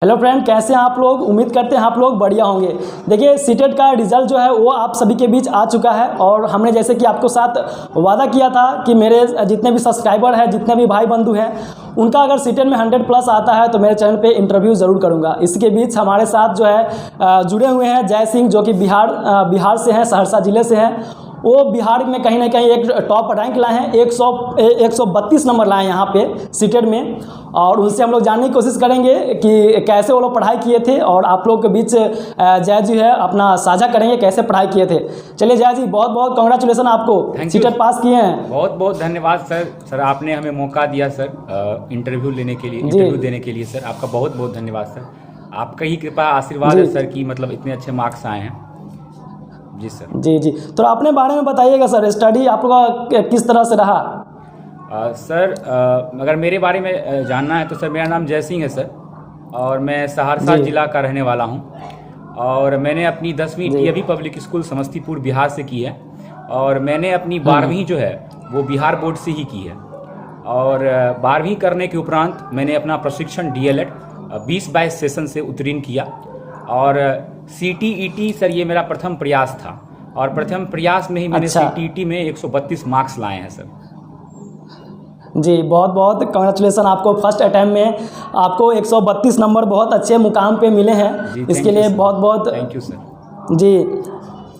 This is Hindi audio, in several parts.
हेलो फ्रेंड, कैसे हैं आप लोग। उम्मीद करते हैं आप लोग बढ़िया होंगे। देखिए सीटेट का रिजल्ट जो है वो आप सभी के बीच आ चुका है और हमने जैसे कि आपको साथ वादा किया था कि मेरे जितने भी सब्सक्राइबर हैं, जितने भी भाई बंधु हैं, उनका अगर सीटेट में 100+ आता है तो मेरे चैनल पे इंटरव्यू ज़रूर करूंगा। इसके बीच हमारे साथ जो है जुड़े हुए हैं जय सिंह, जो कि बिहार से हैं, सहरसा ज़िले से हैं। वो बिहार में कहीं ना कहीं एक टॉप रैंक लाए हैं, 132 नंबर लाए हैं यहाँ पे सीटेट में। और उनसे हम लोग जानने की कोशिश करेंगे कि कैसे वो लोग पढ़ाई किए थे और आप लोग के बीच जय जी है अपना साझा करेंगे कैसे पढ़ाई किए थे। चलिए जय जी, बहुत बहुत कॉन्ग्रेचुलेसन आपको, सीटेट पास किए हैं। बहुत बहुत धन्यवाद सर आपने हमें मौका दिया सर इंटरव्यू लेने के लिए, इंटरव्यू देने के लिए सर आपका बहुत बहुत धन्यवाद सर। आपका ही कृपा आशीर्वाद है सर कि मतलब इतने अच्छे मार्क्स आए हैं। जी सर। जी तो अपने बारे में बताइएगा सर, स्टडी आपका किस तरह से रहा। सर अगर मेरे बारे में जानना है तो सर मेरा नाम जय सिंह है सर और मैं सहरसा जिला का रहने वाला हूं और मैंने अपनी 10वीं DAV public school Samastipur Bihar से की है और मैंने अपनी 12वीं जो है वो बिहार बोर्ड से ही की है। और 12वीं करने के उपरांत मैंने अपना प्रशिक्षण DLED 20-22 सेशन से उत्तीर्ण किया और CTET सर ये मेरा प्रथम प्रयास था और प्रथम प्रयास में ही मैंने CTET में 132 मार्क्स लाए हैं सर। जी बहुत बहुत कांग्रेचुलेसन आपको, फर्स्ट अटैम्प्ट में आपको 132 नंबर बहुत अच्छे मुकाम पे मिले हैं। इसके लिए बहुत बहुत थैंक यू सर। जी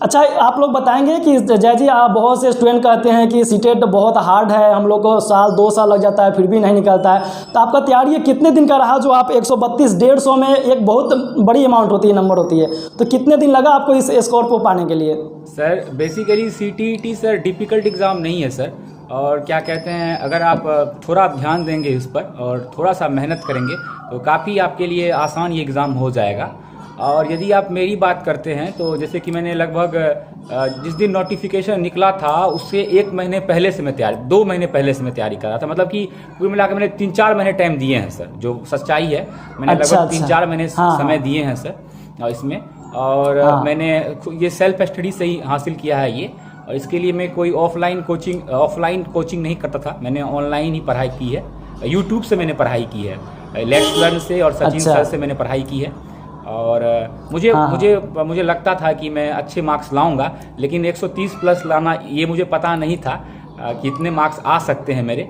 अच्छा, आप लोग बताएंगे कि जय जी, आप बहुत से स्टूडेंट कहते हैं कि सीटेट बहुत हार्ड है, हम लोग को 1-2 साल लग जाता है फिर भी नहीं निकलता है। तो आपका तैयारी ये कितने दिन का रहा जो आप 132 150 में एक बहुत बड़ी अमाउंट होती है, नंबर होती है, तो कितने दिन लगा आपको इस स्कोर को पाने के लिए। Sir basically CTET sir difficult exam नहीं है सर, और क्या कहते हैं अगर आप थोड़ा ध्यान देंगे इस पर और थोड़ा सा मेहनत करेंगे तो काफ़ी आपके लिए आसान ये एग्ज़ाम हो जाएगा। और यदि आप मेरी बात करते हैं तो जैसे कि मैंने लगभग जिस दिन नोटिफिकेशन निकला था उससे 1 महीने पहले से मैं 2 महीने पहले से मैं तैयारी कर रहा था। मतलब कि कुल मिलाकर मैंने 3-4 महीने टाइम दिए हैं सर, जो सच्चाई है। मैंने लगभग 3-4 महीने समय दिए हैं सर इसमें। और मैंने ये सेल्फ स्टडी से ही हासिल किया है ये, और इसके लिए मैं कोई ऑफलाइन कोचिंग नहीं करता था, मैंने ऑनलाइन ही पढ़ाई की है। यूट्यूब से मैंने पढ़ाई की है, लेट्स लर्न से और सचिन सर से मैंने पढ़ाई की है। और मुझे लगता था कि मैं अच्छे मार्क्स लाऊंगा, लेकिन 130+ लाना ये मुझे पता नहीं था कि इतने मार्क्स आ सकते हैं मेरे।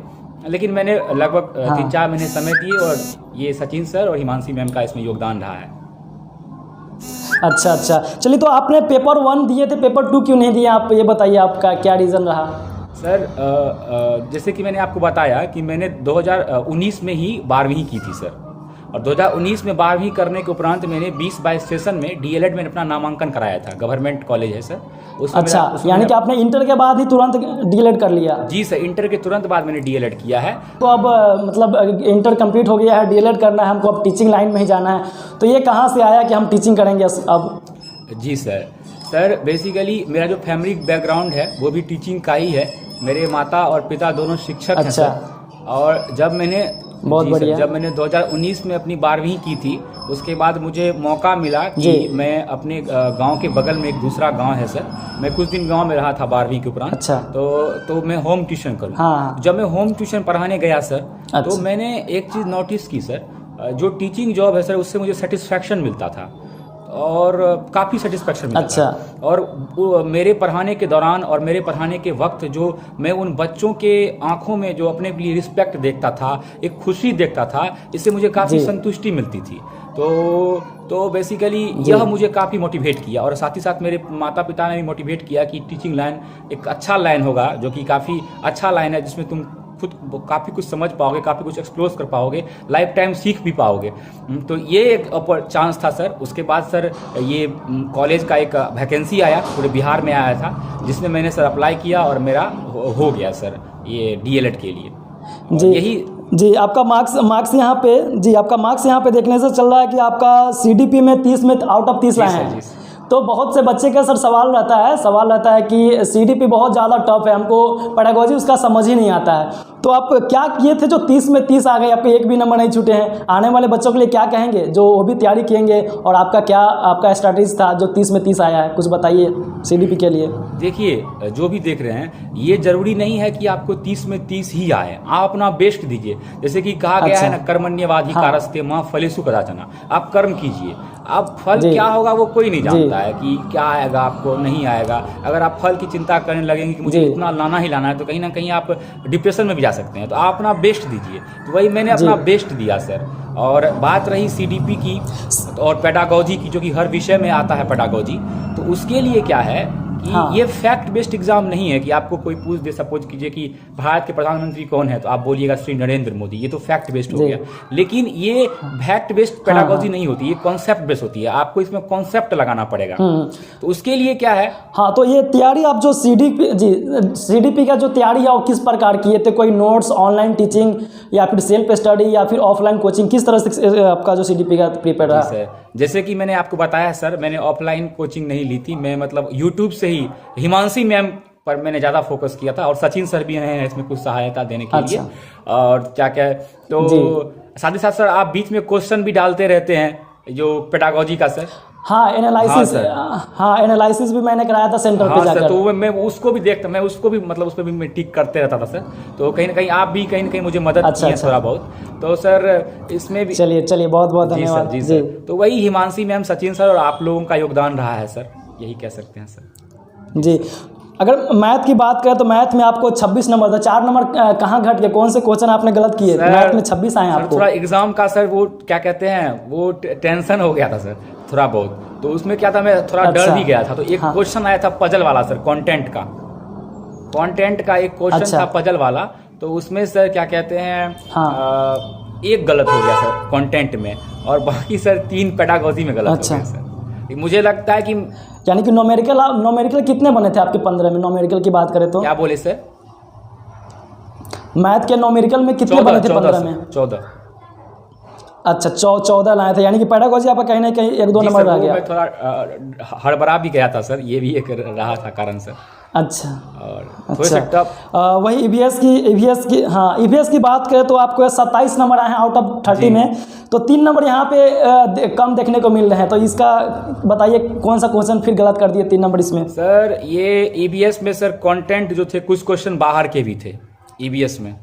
लेकिन मैंने लगभग 3-4 महीने समय दिए और ये सचिन सर और हिमांशी मैम का इसमें योगदान रहा है। अच्छा चलिए, तो आपने पेपर 1 दिए थे, पेपर 2 क्यों नहीं दिए, आप ये बताइए आपका क्या रीज़न रहा। सर जैसे कि मैंने आपको बताया कि मैंने 2019 में ही 12वीं की थी सर, और 2019 में 12वीं करने के उपरांत मैंने 20-22 सेशन में DLED में अपना नामांकन कराया था। गवर्नमेंट कॉलेज है सर उसमें। अच्छा, यानी कि आपने इंटर के बाद ही तुरंत DLED कर लिया। जी सर, इंटर के तुरंत बाद मैंने DLED किया है। तो अब मतलब इंटर कंप्लीट हो गया है, DLED करना है हमको, अब टीचिंग लाइन में ही जाना है, तो ये कहाँ से आया कि हम टीचिंग करेंगे अब। जी सर बेसिकली मेरा जो फैमिली बैकग्राउंड है वो भी टीचिंग का ही है। मेरे माता और पिता दोनों शिक्षक हैं सर। और जब मैंने 2019 में अपनी 12वीं की थी, उसके बाद मुझे मौका मिला कि मैं अपने गांव के बगल में एक दूसरा गांव है सर, मैं कुछ दिन गांव में रहा था 12वीं के उपरांत। तो मैं होम ट्यूशन करूँ। जब मैं होम ट्यूशन पढ़ाने गया सर, तो मैंने एक चीज़ नोटिस की सर, जो टीचिंग जॉब है सर उससे मुझे सेटिस्फैक्शन मिलता था और काफ़ी सेटिस्फैक्शन मिलता था। और मेरे पढ़ाने के दौरान और मेरे पढ़ाने के वक्त जो मैं उन बच्चों के आंखों में जो अपने लिए रिस्पेक्ट देखता था, एक खुशी देखता था, इससे मुझे काफ़ी संतुष्टि मिलती थी। तो बेसिकली यह मुझे काफ़ी मोटिवेट किया, और साथ ही साथ मेरे माता पिता ने भी मोटिवेट किया कि टीचिंग लाइन एक अच्छा लाइन होगा, जो कि काफ़ी अच्छा लाइन है, जिसमें तुम खुद काफ़ी कुछ समझ पाओगे, काफ़ी कुछ एक्सप्लोर कर पाओगे, लाइफ टाइम सीख भी पाओगे। तो ये एक चांस था सर। उसके बाद सर ये कॉलेज का एक वैकेंसी आया, पूरे बिहार में आया था, जिसमें मैंने सर अप्लाई किया और मेरा हो गया सर ये DLED के लिए। जी आपका मार्क्स यहाँ पे देखने से चल रहा है कि आपका CDP में 30 में आउट ऑफ 30 लाए हैं। तो बहुत से बच्चे का सर सवाल रहता है कि CDP बहुत ज़्यादा टफ है, हमको पेडागोजी उसका समझ ही नहीं आता है। तो आप क्या किए थे जो 30 में 30 आ गए, आपके एक भी नंबर नहीं छूटे हैं? आने वाले बच्चों के लिए क्या कहेंगे जो वो भी तैयारी किएंगे, और आपका स्ट्रैटेजी था जो 30 में 30 आया है, कुछ बताइए सीडीपी के लिए। देखिए, जो भी देख रहे हैं, ये जरूरी नहीं है कि आपको 30 में 30 ही आए, आप अपना बेस्ट दीजिए। जैसे कि कहा गया है ना, कर्मण्यवाधी कारस्ते मां फलेषु कदाचन। आप कर्म कीजिए, अब फल क्या होगा वो कोई नहीं जानता है कि क्या आएगा, आपको नहीं आएगा। अगर आप फल की चिंता करने लगेंगे कि मुझे इतना लाना ही लाना है, तो कहीं ना कहीं आप डिप्रेशन में भी जा सकते हैं। तो आप अपना बेस्ट दीजिए, तो वही मैंने अपना बेस्ट दिया सर। और बात रही सीडीपी की और पेडागोजी की, जो कि हर विषय में आता है पेडागोजी, तो उसके लिए क्या है कि ये फैक्ट बेस्ड एग्जाम नहीं है कि आपको कोई पूछ दे, सपोज कीजिए कि भारत के प्रधानमंत्री कौन है, तो आप बोलिएगा श्री नरेंद्र मोदी, ये तो फैक्ट बेस्ड हो गया। लेकिन ये फैक्ट बेस्ड पेडागोजी नहीं होती, ये कॉन्सेप्ट बेस्ड होती है। आपको इसमें कॉन्सेप्ट लगाना पड़ेगा। तो उसके लिए क्या है, हाँ, तो ये तैयारी आप जो सीडीपी का जो तैयारी है वो किस प्रकार किए थे? कोई नोट्स, ऑनलाइन टीचिंग, या फिर सेल्फ स्टडी, या फिर ऑफलाइन कोचिंग? किस तरह से आपका जो सीडीपी का प्रिपेयर रहा? जैसे कि मैंने आपको बताया सर, मैंने ऑफलाइन कोचिंग नहीं ली थी। मैं मतलब यूट्यूब से ही हिमांशी मैम पर मैंने ज़्यादा फोकस किया था, और सचिन सर भी हैं इसमें कुछ सहायता देने के लिए। और क्या क्या तो साथ ही साथ सर आप बीच में क्वेश्चन भी डालते रहते हैं जो पेडागोजी का सर। हाँ, एनालिसिस भी मैंने कराया था सेंटर पे जाकर। तो मैं उसको भी देखता, मैं उसको भी मतलब उस पर भी मैं टिक करते रहता था सर। तो कहीं ना कहीं आप भी कहीं ना कहीं मुझे मदद की है थोड़ा बहुत। तो सर इसमें भी चलिए बहुत बहुत धन्यवाद जी सर। तो वही हिमांशी मैम, सचिन सर और आप लोगों का योगदान रहा है सर, यही कह सकते हैं सर जी। अगर मैथ की बात करें तो मैथ में आपको 26 नंबर था, 4 नंबर कहाँ घट गए? कौन से क्वेश्चन आपने गलत किए? मैथ में 26 आए आपको। थोड़ा एग्जाम का सर वो क्या कहते हैं, वो टेंशन हो गया था सर थोड़ा बहुत। तो उसमें क्या था, मैं थोड़ा डर भी गया था। तो एक क्वेश्चन आया था पजल वाला सर, कंटेंट का एक क्वेश्चन था पजल वाला। तो उसमें सर क्या कहते हैं, एक गलत हो गया सर कंटेंट में, और बाकी सर 3 पेडागोजी में गलत हो गया सर। मुझे लगता है कि यानी कि नोमेरिकल कितने बने थे आपके 15 में? नोमेरिकल की बात करें तो क्या बोले सर, मैथ के नोमेरिकल में कितने बने थे 15 में? 14। अच्छा, 14 लाए थे, यानी कि पेडागोजी आपका कहीं ना कहीं 1-2 नंबर रह गया। मैं थोड़ा हड़बड़ा भी गया था सर, ये भी एक रहा था कारण सर। अच्छा, और अच्छा। वही ईवीएस की बात करें तो आपको 27 नंबर आए हैं आउट ऑफ 30 में। तो 3 नंबर यहाँ पे कम देखने को मिल रहे हैं। तो इसका बताइए कौन सा क्वेश्चन फिर गलत कर दिए 3 नंबर इसमें? सर ये ईवीएस में सर कंटेंट जो थे, कुछ क्वेश्चन बाहर के भी थे ईवीएस में।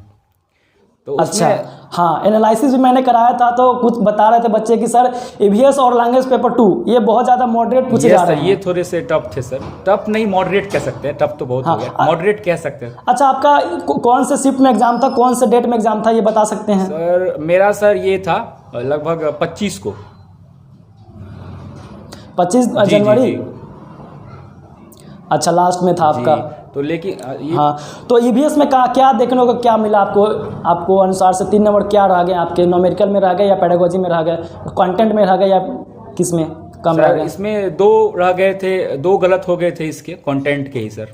तो अच्छा, हाँ, एनालिसिस भी मैंने कराया था। तो कुछ बता रहे थे बच्चे कि सर ईवीएस और लैंग्वेज पेपर 2 ये बहुत ज़्यादा मॉडरेट पूछे जा रहे हैं। ये थोड़े से टफ थे सर। टफ नहीं, मॉडरेट कह सकते हैं, टफ तो बहुत हो गया, मॉडरेट कह सकते हैं। अच्छा, आपका कौन से शिफ्ट में एग्जाम था, कौन से डेट में एग्जाम था, ये बता सकते हैं? सर मेरा सर ये था लगभग 25 को, 25 जनवरी। अच्छा, लास्ट में था आपका। तो लेकिन हाँ, तो ईवीएस में क्या देखने को क्या मिला आपको अनुसार से? 3 नंबर क्या रह गए आपके? नोमेरिकल में रह गए, या पेडागोजी में रह गए, कंटेंट में रह गए, या किस में कम रह गए? इसमें 2 रह गए थे, 2 गलत हो गए थे इसके कंटेंट के ही सर,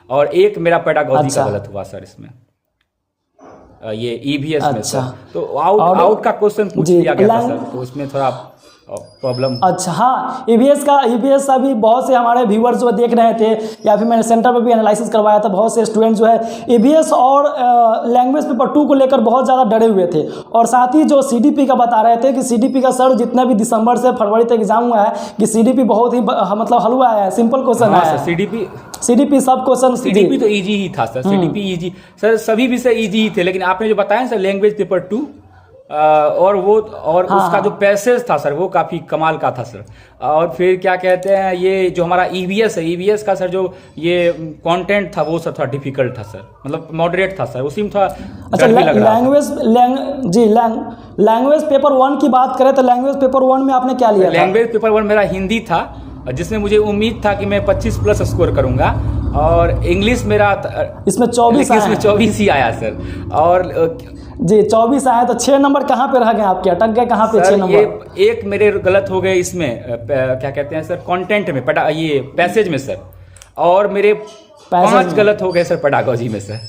और एक मेरा पेडागोजी का गलत हुआ सर इसमें, ये ईवीएस में सर। तो आउट का क्वेश्चन पूछ लिया गया था सर, तो उसमें थोड़ा प्रॉब्लम। अच्छा, हाँ, ईवीएस का भी बहुत से हमारे व्यूअर्स जो देख रहे थे, या फिर मैंने सेंटर पर भी एनालिसिस करवाया था, बहुत से स्टूडेंट जो है ईवीएस और लैंग्वेज पेपर 2 को लेकर बहुत ज़्यादा डरे हुए थे। और साथ ही जो सीडीपी का बता रहे थे कि सीडीपी का सर जितना भी दिसंबर से फरवरी तक एग्जाम हुआ है कि सीडीपी बहुत ही मतलब हलवा है, सिंपल क्वेश्चन है। सीडीपी सब क्वेश्चन, सीडीपी तो इजी ही था सर, सीडीपी इजी सर, सभी विषय इजी ही थे। लेकिन आपने जो बताया सर लैंग्वेज पेपर 2 और उसका जो पैसेज था सर वो काफ़ी कमाल का था सर। और फिर क्या कहते हैं, ये जो हमारा ईवीएस है, ईवीएस का सर जो ये कंटेंट था वो सर थोड़ा डिफिकल्ट था सर, मतलब मॉडरेट था सर, उसी में थोड़ा डर भी लग रहा था। लैंग्वेज पेपर 1 की बात करें तो लैंग्वेज पेपर 1 में आपने क्या लिया? लैंग्वेज पेपर 1 मेरा हिंदी था, जिसमें मुझे उम्मीद था कि मैं 25+ स्कोर करूंगा। और इंग्लिश मेरा इसमें 24 ही आया सर। और जी 24 आए, तो 6 नंबर कहाँ पे रह गए आपके? अटक गए कहाँ पे 6 नंबर? ये एक मेरे गलत हो गए इसमें, क्या कहते हैं सर, कंटेंट में, ये पैसेज में सर। और मेरे 5 गलत हो गए सर पेडागोजी में सर।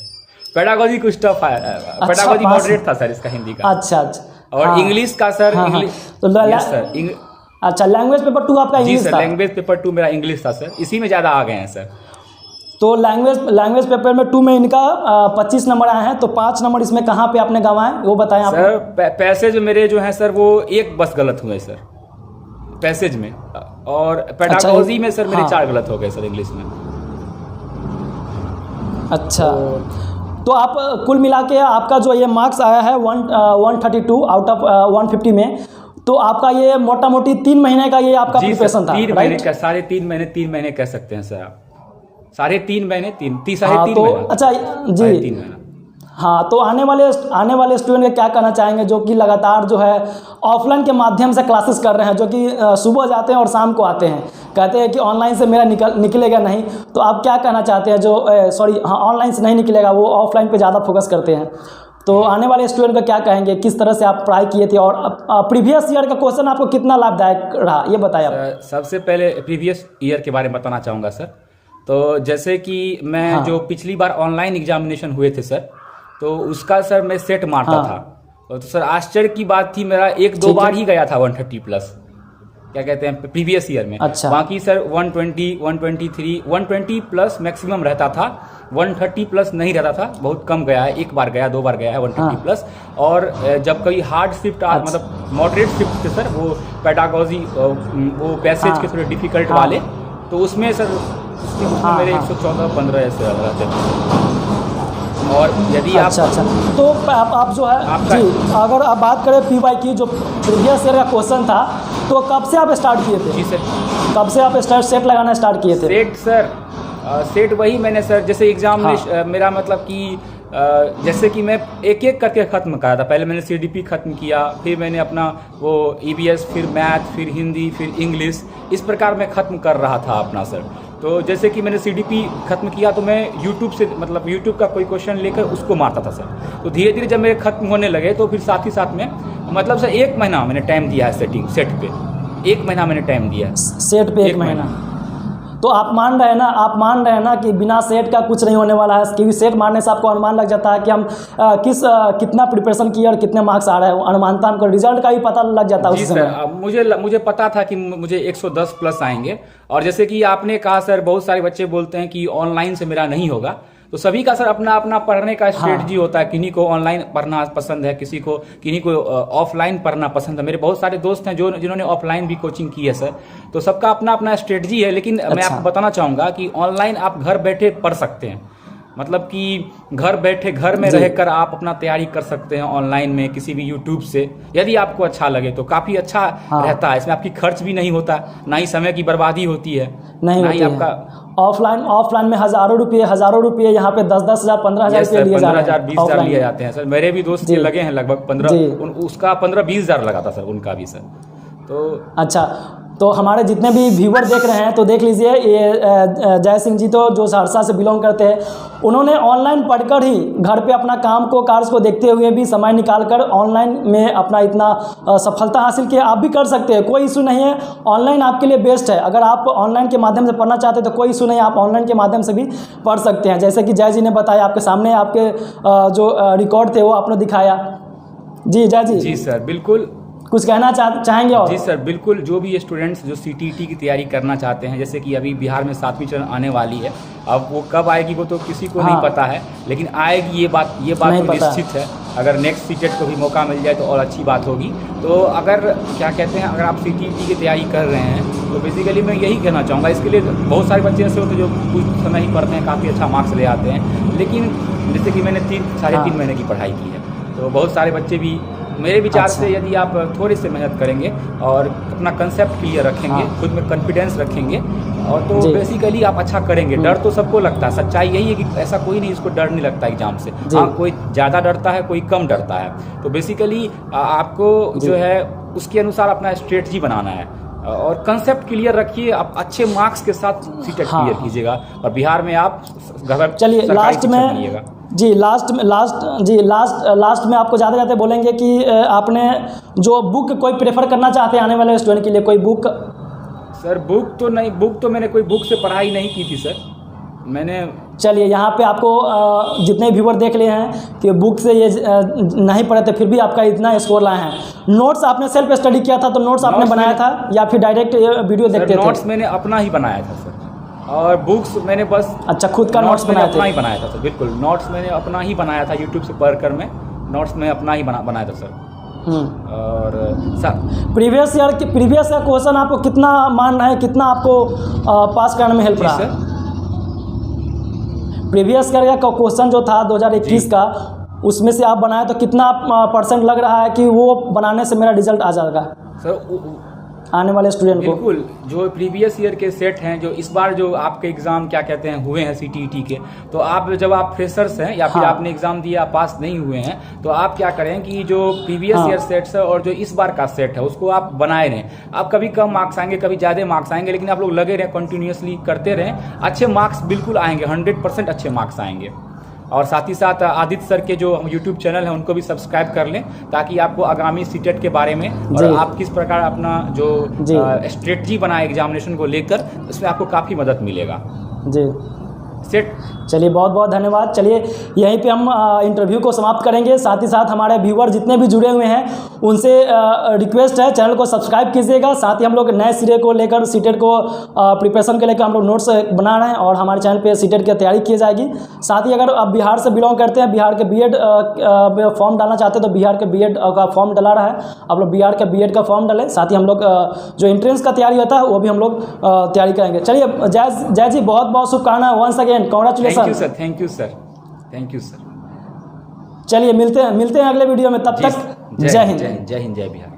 पेडागोजी कुछ टफ है, पेडागोजी मॉडरेट था सर इसका हिंदी का। अच्छा। और इंग्लिश का सर, अच्छा, लैंग्वेज पेपर 2 आपका इंग्लिश था? लैंग्वेज पेपर 2 मेरा इंग्लिश था सर, इसी में ज़्यादा आ गए हैं सर। तो लैंग्वेज पेपर में 2 में इनका 25 नंबर आए हैं, तो 5 नंबर इसमें कहाँ पे आपने गंवाए वो बताएं आप। सर पैसेज मेरे जो हैं सर वो एक बस गलत हुए सर पैसेज में, और पेडागोजी में सर मेरे 4 गलत हो गए सर इंग्लिश में। अच्छा, तो आप कुल मिला के आपका जो ये मार्क्स आया है 132 आउट ऑफ 150 में, तो आपका ये मोटा मोटी 3 महीने का ये आपका प्रिपरेशन था, 3 महीने का, साढ़े 3 महीने कह सकते हैं सर आप, साढ़े 3 महीने, साढ़े 3 महीने। अच्छा जी, 3 महीना। हाँ, तो आने वाले स्टूडेंट को क्या कहना चाहेंगे जो कि लगातार जो है ऑफलाइन के माध्यम से क्लासेस कर रहे हैं, जो कि सुबह जाते हैं और शाम को आते हैं, कहते हैं कि ऑनलाइन से मेरा निकलेगा नहीं, तो आप क्या कहना चाहते हैं जो ऑनलाइन से नहीं निकलेगा, वो ऑफलाइन पे ज़्यादा फोकस करते हैं, तो आने वाले स्टूडेंट को क्या कहेंगे, किस तरह से आप पढ़ाई किए थे और प्रीवियस ईयर का क्वेश्चन आपको कितना लाभदायक रहा, ये बताएं आप। सबसे पहले प्रीवियस ईयर के बारे में बताना चाहूँगा सर। तो जैसे कि मैं जो पिछली बार ऑनलाइन एग्जामिनेशन हुए थे सर, तो उसका सर मैं सेट मारता था, तो सर आश्चर्य की बात थी, मेरा 1-2 बार ही गया था 130 प्लस, क्या कहते हैं, प्रीवियस ईयर में। अच्छा। बाकी सर 120, 123, 120 प्लस मैक्सिमम रहता था, 130 प्लस नहीं रहता था, बहुत कम गया है, 1 बार गया, 2 बार गया है 130 प्लस। और जब कभी हार्ड शिफ्ट मतलब मॉडरेट शिफ्ट थे सर, वो पेडागोजी वो पैसेज के थोड़े डिफिकल्ट वाले, तो उसमें सर मेरे 114-15 ऐसे रहते थे। और यदि अच्छा, तो आप जो है जी, अगर आप बात करें PY की, जो प्रीवियस ईयर का क्वेश्चन था, तो कब से आप स्टार्ट किए थे? जी सर, कब से आप सेट लगाना स्टार्ट किए थे? सेट सर, सेट वही मैंने सर, जैसे एग्जाम में मेरा मतलब कि जैसे कि मैं एक करके ख़त्म करा था। पहले मैंने CDP ख़त्म किया, फिर मैंने अपना वो EVS, फिर मैथ, फिर हिंदी, फिर इंग्लिश, इस प्रकार मैं ख़त्म कर रहा था अपना सर। तो जैसे कि मैंने CDP ख़त्म किया तो मैं YouTube से, मतलब YouTube का कोई क्वेश्चन लेकर उसको मारता था सर। तो धीरे धीरे जब मेरे ख़त्म होने लगे, तो फिर साथ ही साथ में मतलब सर 1 महीना मैंने टाइम दिया है सेट पे, 1 महीना मैंने टाइम दिया है सेट पे, 1 महीना। तो आप मान रहे हैं ना कि बिना सेट का कुछ नहीं होने वाला है, क्योंकि सेट मारने से आपको अनुमान लग जाता है कि हम कितना प्रिपरेशन किए और कितने मार्क्स आ रहे हैं, अनुमानता हमको रिजल्ट का भी पता लग जाता है उसी समय। मुझे पता था कि मुझे 110 प्लस आएंगे। और जैसे कि आपने कहा सर, बहुत सारे बच्चे बोलते हैं कि ऑनलाइन से मेरा नहीं होगा, तो सभी का सर अपना अपना पढ़ने का स्ट्रेटजी होता है। किन्हीं को ऑनलाइन पढ़ना पसंद है, किन्हीं को ऑफलाइन पढ़ना पसंद है। मेरे बहुत सारे दोस्त हैं जिन्होंने ऑफलाइन भी कोचिंग की है सर, तो सबका अपना अपना स्ट्रेटजी है। लेकिन मैं आपको बताना चाहूँगा कि ऑनलाइन आप घर बैठे पढ़ सकते हैं, मतलब कि घर बैठे घर में रहकर आप अपना तैयारी कर सकते हैं ऑनलाइन में, किसी भी यूट्यूब से, यदि आपको अच्छा लगे तो काफ़ी अच्छा रहता है। इसमें आपकी खर्च भी नहीं होता, ना ही समय की बर्बादी होती है, नहीं होती आपका। ऑफलाइन में हज़ारों रुपये यहाँ पे 10-10 हज़ार 15,000 रुपये लिए जा रहे हैं, 15,000 20,000 लिए जाते हैं सर। मेरे भी दोस्त के लगे हैं लगभग 15, उसका 15-20 हज़ार लगा था सर, उनका भी सर। तो अच्छा, तो हमारे जितने भी व्यूवर देख रहे हैं, तो देख लीजिए, ये जय सिंह जी तो जो सहरसा से बिलोंग करते हैं, उन्होंने ऑनलाइन पढ़कर ही घर पे अपना कार्य को देखते हुए भी समय निकालकर ऑनलाइन में अपना इतना सफलता हासिल किया। आप भी कर सकते हैं, कोई इशू नहीं है, ऑनलाइन आपके लिए बेस्ट है। अगर आप ऑनलाइन के माध्यम से पढ़ना चाहते हैं तो कोई इशू नहीं है, आप ऑनलाइन के माध्यम से भी पढ़ सकते हैं। जैसे कि जय जी ने बताया, आपके सामने आपके जो रिकॉर्ड थे वो आपने दिखाया। जी जय जी। जी सर, बिल्कुल। कुछ कहना चाहेंगे? और जी सर, बिल्कुल। जो भी स्टूडेंट्स जो CTET की तैयारी करना चाहते हैं, जैसे कि अभी बिहार में 7वीं चरण आने वाली है, अब वो कब आएगी वो तो किसी को नहीं पता है, लेकिन आएगी, ये बात तो निश्चित है। अगर नेक्स्ट सीटेट को भी मौका मिल जाए तो और अच्छी बात होगी। तो अगर क्या कहते हैं, अगर आप CTET की तैयारी कर रहे हैं तो बेसिकली मैं यही कहना चाहूँगा। इसके लिए बहुत सारे बच्चे ऐसे होते हैं जो कुछ समय ही पढ़ते हैं, काफ़ी अच्छा मार्क्स ले आते हैं, लेकिन जैसे कि मैंने 3-3.5 महीने की पढ़ाई की है, तो बहुत सारे बच्चे भी मेरे विचार से, यदि आप थोड़ी सी मेहनत करेंगे और अपना कंसेप्ट क्लियर रखेंगे, खुद में कॉन्फिडेंस रखेंगे, और तो बेसिकली आप अच्छा करेंगे। डर तो सबको लगता है, सच्चाई यही है कि ऐसा कोई नहीं इसको डर नहीं लगता एग्जाम से। हाँ, कोई ज़्यादा डरता है, कोई कम डरता है। तो बेसिकली आपको जो है उसके अनुसार अपना स्ट्रेटजी बनाना है और कंसेप्ट क्लियर रखिए। आप अच्छे मार्क्स के साथ सीटेट क्लियर कीजिएगा और बिहार में आप चलिए लास्ट में आपको ज़्यादा बोलेंगे कि आपने जो बुक कोई प्रेफर करना चाहते हैं आने वाले स्टूडेंट के लिए, कोई बुक? सर बुक तो मैंने कोई बुक से पढ़ाई नहीं की थी सर, मैंने। चलिए, यहाँ पे आपको जितने व्यूवर देख लिए हैं कि बुक से ये नहीं पढ़े थे, फिर भी आपका इतना स्कोर लाए हैं। नोट्स आपने सेल्फ स्टडी किया था, तो नोट्स आपने बनाया था या फिर डायरेक्ट वीडियो देखते थे? नोट्स मैंने अपना ही बनाया था सर। और बुक्स मैंने बस अच्छा, खुद का नोट्स बनाए थे? अपना ही बनाया था सर, बिल्कुल नोट्स मैंने अपना ही बनाया था, यूट्यूब से पढ़ कर मैं नोट्स में अपना ही बनाया था सर। और सर प्रीवियस ईयर क्वेश्चन आपको कितना मानना है, कितना आपको पास करने में हेल्प रहा? प्रीवियस ईयर का क्वेश्चन जो था 2021 का, उसमें से आप बनाए तो कितना % लग रहा है कि वो बनाने से मेरा रिजल्ट आ जाएगा सर आने वाले स्टूडेंट को? बिल्कुल, जो प्रीवियस ईयर के सेट हैं, जो इस बार जो आपके एग्जाम क्या कहते हैं हुए हैं CTET के, तो आप जब आप फ्रेशर्स हैं या फिर आपने एग्जाम दिया पास नहीं हुए हैं, तो आप क्या करें कि जो प्रीवियस ईयर सेट्स है और जो इस बार का सेट है उसको आप बनाए रहें। आप कभी कम मार्क्स आएंगे, कभी ज़्यादा मार्क्स आएंगे, लेकिन आप लोग लगे रहें, कंटिन्यूसली करते रहें, अच्छे मार्क्स बिल्कुल आएंगे, 100% अच्छे मार्क्स आएंगे। और साथ ही साथ आदित्य सर के जो यूट्यूब चैनल है उनको भी सब्सक्राइब कर लें, ताकि आपको आगामी सीटेट के बारे में और आप किस प्रकार अपना जो स्ट्रेटजी बनाए एग्जामिनेशन को लेकर, उसमें आपको काफ़ी मदद मिलेगा जी। सेट चलिए बहुत बहुत धन्यवाद। चलिए यहीं पे हम इंटरव्यू को समाप्त करेंगे। साथ ही साथ हमारे व्यूअर जितने भी जुड़े हुए हैं उनसे रिक्वेस्ट है, चैनल को सब्सक्राइब कीजिएगा। साथ ही हम लोग नए सिरे को लेकर सीटेट को प्रिपरेशन के लेकर हम लोग नोट्स बना रहे हैं और हमारे चैनल पे सीटेट की तैयारी की जाएगी। साथ ही अगर आप बिहार से बिलोंग करते हैं, बिहार के बीएड फॉर्म डालना चाहते हैं, तो बिहार के बीएड का फॉर्म डला रहा है, आप लोग बिहार के बीएड का फॉर्म डालें। साथ ही हम लोग जो एंट्रेंस का तैयारी होता है वो भी हम लोग तैयारी करेंगे। चलिए जय जी, बहुत बहुत शुभकामनाएं, once again congratulation. Thank you sir. चलिए मिलते हैं अगले वीडियो में, तब तक जय हिंद, जय हिंद, जय बिहार।